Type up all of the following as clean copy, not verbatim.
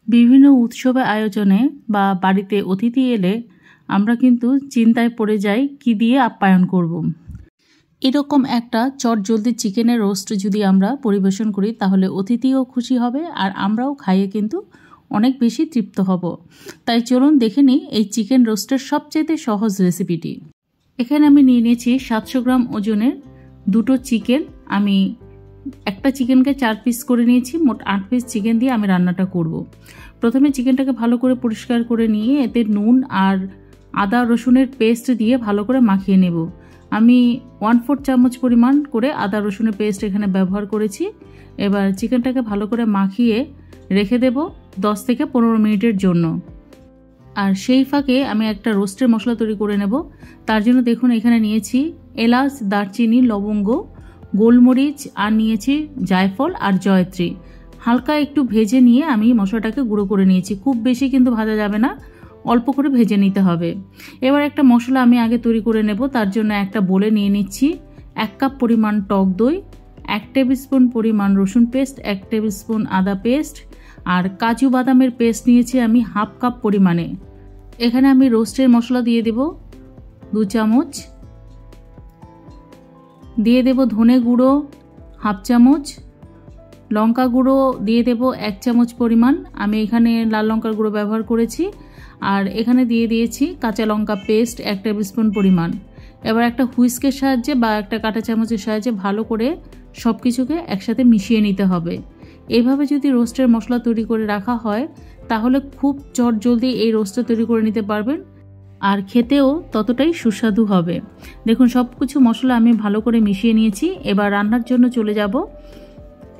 বিভিন্ন উৎসবে আয়োজনে বা বাড়িতে অতিথি এলে আমরা কিন্তু চিন্তায় পড়ে যাই কি দিয়ে আপ্যায়ন করব। এরকম একটা চটজলদি চিকেনের রোস্ট যদি আমরা পরিবেশন করি তাহলে অতিথিও খুশি হবে আর আমরাও খাইয়ে কিন্তু অনেক বেশি তৃপ্ত হব। তাই চলুন দেখে নিই এই চিকেন রোস্টের সবচেয়ে সহজ রেসিপিটি। এখানে আমি নিয়ে নিয়েছি 700 গ্রাম ওজনের দুটো চিকেন। আমি একটা চিকেনকে 4 পিস করে নিয়েছি। মোট 8 পিস চিকেন দিয়ে আমি রান্নাটা করব। প্রথমে চিকেনটাকে ভালো করে পরিষ্কার করে নিয়ে এতে নুন আর আদা রসুনের পেস্ট দিয়ে ভালো করে মাখিয়ে নেব। আমি 1/4 চামচ পরিমাণ করে আদা রসুনের পেস্ট এখানে ব্যবহার করেছি। এবার চিকেনটাকে ভালো করে মাখিয়ে রেখে দেব 10 থেকে 15 মিনিটের জন্য। আর সেই ফাঁকে আমি একটা রোস্টের মশলা তৈরি করে নেব। তার জন্য দেখুন এখানে নিয়েছি এলাচ, দারচিনি, লবঙ্গ, গোলমরিচ আর নিয়েছি জায়ফল আর জয়ত্রী। হালকা একটু ভেজে নিয়ে আমি মশলাটাকে গুঁড়ো করে নিয়েছি। খুব বেশি কিন্তু ভাজা যাবে না, অল্প করে ভেজে নিতে হবে। এবার একটা মশলা আমি আগে তৈরি করে নেব। তার জন্য একটা বোলে নিয়ে নিচ্ছি 1 কাপ পরিমাণ টক দই, 1 টেবিল স্পুন পরিমাণ রসুন পেস্ট, 1 টেবিল স্পুন আদা পেস্ট আর কাজু বাদামের পেস্ট নিয়েছি আমি 1/2 কাপ পরিমাণে। এখানে আমি রোস্টের মশলা দিয়ে দেব 2 চামচ, দিয়ে দেব ধনে গুঁড়ো 1/2 চামচ, লঙ্কা গুঁড়ো দিয়ে দেব 1 চামচ পরিমাণ। আমি এখানে লাল লঙ্কার গুঁড়ো ব্যবহার করেছি। আর এখানে দিয়ে দিয়েছি কাঁচা লঙ্কা পেস্ট 1 টেবিল স্পুন পরিমাণ। এবার একটা হুইস্কের সাহায্যে বা একটা কাঁটা চামচের সাহায্যে ভালো করে সব কিছুকে একসাথে মিশিয়ে নিতে হবে। এইভাবে যদি রোস্টের মশলা তৈরি করে রাখা হয় তাহলে খুব চটজলদি এই রোস্টটা তৈরি করে নিতে পারবেন আর খেতেও ততটাই সুস্বাদু হবে। দেখুন সব কিছু মশলা আমি ভালো করে মিশিয়ে নিয়েছি। এবার রান্নার জন্য চলে যাব।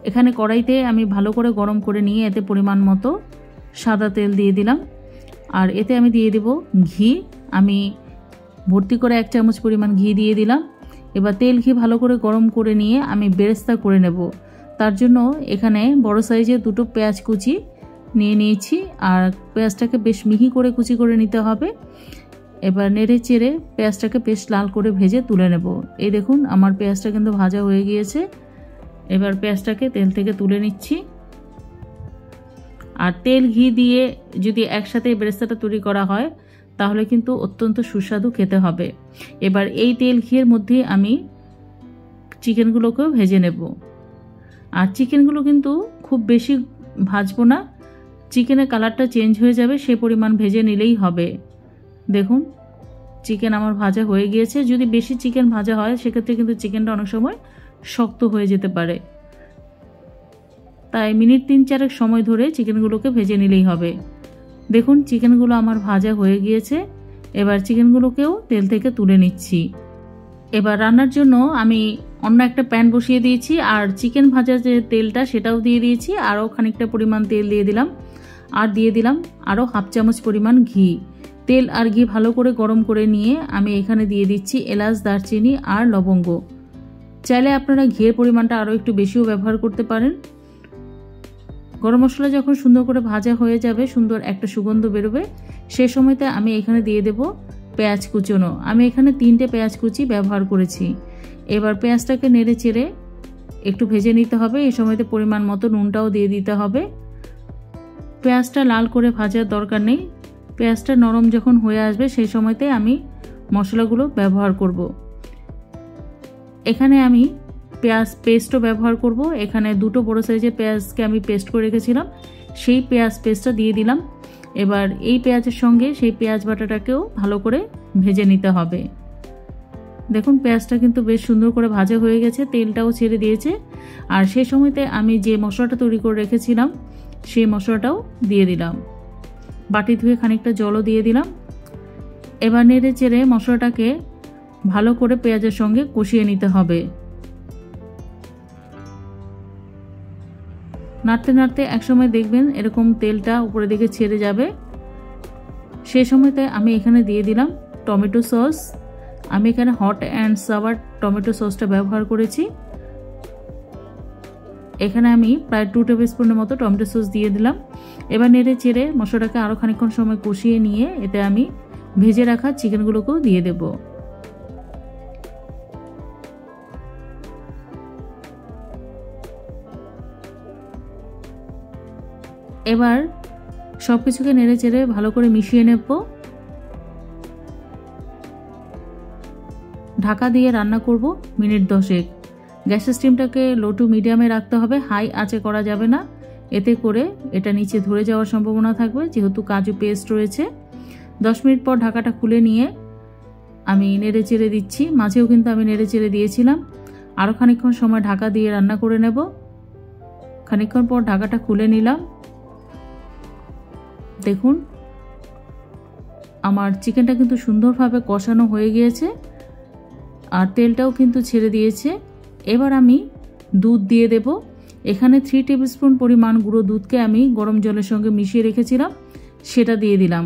এখানে কড়াইতে আমি ভালো করে গরম করে নিয়ে এতে পরিমাণ মতো সাদা তেল দিয়ে দিলাম। আর এতে আমি দিয়ে দেব ঘি। আমি ভর্তি করে 1 চামচ পরিমাণ ঘি দিয়ে দিলাম। এবার তেল ঘি ভালো করে গরম করে নিয়ে আমি বেরেস্তা করে নেব। তার জন্য এখানে বড় সাইজের 2টো পেঁয়াজ কুচি নিয়ে নিয়েছি আর পেঁয়াজটাকে বেশ মিহি করে কুচি করে নিতে হবে। এবার নেড়ে চেড়ে পেঁয়াজটাকে বেশ লাল করে ভেজে তুলে নেব। এই দেখুন আমার পেঁয়াজটা কিন্তু ভাজা হয়ে গিয়েছে। এবার পেঁয়াজটাকে তেল থেকে তুলে নিচ্ছি। আর তেল ঘি দিয়ে যদি একসাথে বেরেস্তাটা তৈরি করা হয় তাহলে কিন্তু অত্যন্ত সুস্বাদু খেতে হবে। এবার এই তেল ঘিয়ের মধ্যে আমি চিকেনগুলোকেও ভেজে নেব। আর চিকেনগুলো কিন্তু খুব বেশি ভাজবো না, চিকেনের কালারটা চেঞ্জ হয়ে যাবে সে পরিমাণ ভেজে নিলেই হবে। দেখুন চিকেন আমার ভাজা হয়ে গিয়েছে। যদি বেশি চিকেন ভাজা হয় সেক্ষেত্রে কিন্তু চিকেনটা অনেক সময় শক্ত হয়ে যেতে পারে। তাই মিনিট 3-4 সময় ধরে চিকেনগুলোকে ভেজে নিলেই হবে। দেখুন চিকেনগুলো আমার ভাজা হয়ে গিয়েছে। এবার চিকেনগুলোকেও তেল থেকে তুলে নিচ্ছি। এবার রান্নার জন্য আমি অন্য একটা প্যান বসিয়ে দিয়েছি আর চিকেন ভাজা যে তেলটা সেটাও দিয়ে দিয়েছি। আরও খানিকটা পরিমাণ তেল দিয়ে দিলাম আর দিয়ে দিলাম আরও 1/2 চামচ পরিমাণ ঘি। তেল আর ঘি ভালো করে গরম করে নিয়ে আমি এখানে দিয়ে দিচ্ছি এলাচ, দারচিনি আর লবঙ্গ। চাইলে আপনারা ঘিয়ের পরিমাণটা আরও একটু বেশিও ব্যবহার করতে পারেন। গরম মশলা যখন সুন্দর করে ভাজা হয়ে যাবে, সুন্দর একটা সুগন্ধ বেরোবে, সে সময়তে আমি এখানে দিয়ে দেব পেঁয়াজ কুচনো। আমি এখানে 3টে পেঁয়াজ কুচি ব্যবহার করেছি। এবার পেঁয়াজটাকে নেড়ে চেড়ে একটু ভেজে নিতে হবে। এই সময়তে পরিমাণ মতো নুনটাও দিয়ে দিতে হবে। পেঁয়াজটা লাল করে ভাজার দরকার নেই। পেঁয়াজটা নরম যখন হয়ে আসবে সেই সময়তে আমি মশলাগুলো ব্যবহার করব। এখানে আমি পেঁয়াজ পেস্টও ব্যবহার করব। এখানে 2টো বড় সাইজের পেঁয়াজকে আমি পেস্ট করে রেখেছিলাম, সেই পেঁয়াজ পেস্টটা দিয়ে দিলাম। এবার এই পেঁয়াজের সঙ্গে সেই পেঁয়াজ বাটাটাকেও ভালো করে ভেজে নিতে হবে। দেখুন পেঁয়াজটা কিন্তু বেশ সুন্দর করে ভাজা হয়ে গেছে, তেলটাও ছেড়ে দিয়েছে। আর সেই সময়তে আমি যে মশলাটা তৈরি করে রেখেছিলাম সেই মশলাটাও দিয়ে দিলাম। বাটি ধুয়ে খানিকটা জলও দিয়ে দিলাম। এবার নেড়ে চেড়ে মশলাটাকে ভালো করে পেঁয়াজের সঙ্গে কষিয়ে নিতে হবে। নাড়তে নাড়তে একসময় দেখবেন এরকম তেলটা উপরের দিকে ছেড়ে যাবে। সেই সময়তে আমি এখানে দিয়ে দিলাম টমেটো সস। আমি এখানে হট অ্যান্ড সাওয়ার টমেটো সসটা ব্যবহার করেছি। এখানে আমি প্রায় 2 টেবিল স্পুনের মতো টমেটো সস দিয়ে দিলাম। এবার নেড়ে চেড়ে মশলাটাকে আরও খানিকক্ষণ সময় কষিয়ে নিয়ে এতে আমি ভেজে রাখা চিকেনগুলোকেও দিয়ে দেব। এবার সব কিছুকে নেড়ে চেড়ে ভালো করে মিশিয়ে নেব। ঢাকা দিয়ে রান্না করব মিনিট 10। গ্যাসের স্টিমটাকে লো টু মিডিয়ামে রাখতে হবে, হাই আঁচে করা যাবে না, এতে করে এটা নিচে ধরে যাওয়ার সম্ভাবনা থাকবে যেহেতু কাজু পেস্ট রয়েছে। 10 মিনিট পর ঢাকাটা খুলে নিয়ে আমি নেড়ে চেড়ে দিচ্ছি, মাঝেও কিন্তু আমি নেড়ে চেড়ে দিয়েছিলাম। আরও খানিকক্ষণ সময় ঢাকা দিয়ে রান্না করে নেব। খানিকক্ষণ পর ঢাকাটা খুলে নিলাম। দেখুন আমার চিকেনটা কিন্তু সুন্দরভাবে কষানো হয়ে গিয়েছে আর তেলটাও কিন্তু ছেড়ে দিয়েছে। এবার আমি দুধ দিয়ে দেব। এখানে 3 টেবিল স্পুন পরিমাণ গুঁড়ো দুধকে আমি গরম জলের সঙ্গে মিশিয়ে রেখেছিলাম, সেটা দিয়ে দিলাম।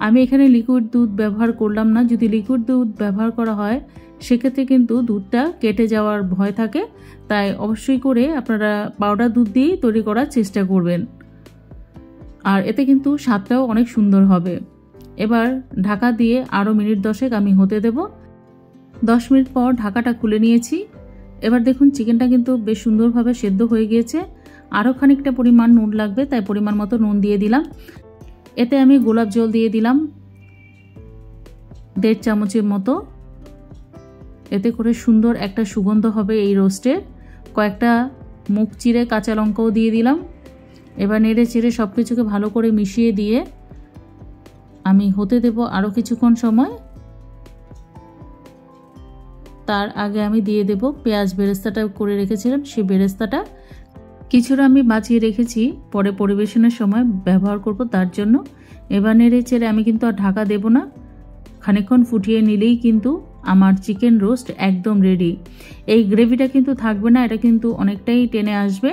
আমি এখানে লিকুইড দুধ ব্যবহার করলাম না। যদি লিকুইড দুধ ব্যবহার করা হয় সেক্ষেত্রে কিন্তু দুধটা কেটে যাওয়ার ভয় থাকে, তাই অবশ্যই করে আপনারা পাউডার দুধ দিয়েই তৈরি করার চেষ্টা করবেন, আর এতে কিন্তু স্বাদটাও অনেক সুন্দর হবে। এবার ঢাকা দিয়ে আরও মিনিট 10 আমি হতে দেব। 10 মিনিট পর ঢাকাটা খুলে নিয়েছি। এবার দেখুন চিকেনটা কিন্তু বেশ সুন্দরভাবে সেদ্ধ হয়ে গিয়েছে। আরও খানিকটা পরিমাণ নুন লাগবে, তাই পরিমাণ মতো নুন দিয়ে দিলাম। এতে আমি গোলাপ জল দিয়ে দিলাম 1.5 চামচের মতো। এতে করে সুন্দর একটা সুগন্ধ হবে এই রোস্টের। কয়েকটা মুখ চিরে কাঁচা লঙ্কাও দিয়ে দিলাম। এবার নেড়ে চেড়ে সব কিছুকে ভালো করে মিশিয়ে দিয়ে আমি হতে দেব আরও কিছুক্ষণ সময়। তার আগে আমি দিয়ে দেব পেঁয়াজ বেরেস্তাটা করে রেখেছিলাম, সেই বেরেস্তাটা কিছুটা আমি বাঁচিয়ে রেখেছি, পরে পরিবেশনের সময় ব্যবহার করব তার জন্য। এবার নেড়ে চেড়ে আমি কিন্তু আর ঢাকা দেব না, খানিকক্ষণ ফুটিয়ে নিলেই কিন্তু আমার চিকেন রোস্ট একদম রেডি। এই গ্রেভিটা কিন্তু থাকবে না, এটা কিন্তু অনেকটাই টেনে আসবে,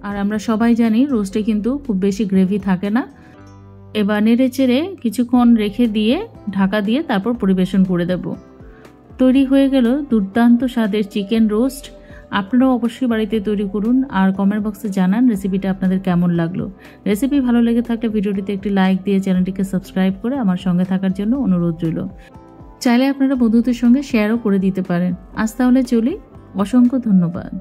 আর আমরা সবাই জানি রোস্টে কিন্তু খুব বেশি গ্রেভি থাকে না। এবার নেড়ে চেড়ে কিছুক্ষণ রেখে দিয়ে ঢাকা দিয়ে তারপর পরিবেশন করে দেব। তৈরি হয়ে গেল দুর্দান্ত স্বাদের চিকেন রোস্ট। আপনারাও অবশ্যই বাড়িতে তৈরি করুন আর কমেন্ট বক্সে জানান রেসিপিটা আপনাদের কেমন লাগলো। রেসিপি ভালো লেগে থাকলে ভিডিওটিতে একটি লাইক দিয়ে চ্যানেলটিকে সাবস্ক্রাইব করে আমার সঙ্গে থাকার জন্য অনুরোধ রইল। চাইলে আপনারা বন্ধুদের সঙ্গে শেয়ারও করে দিতে পারেন। আজ তাহলে চলি, অসংখ্য ধন্যবাদ।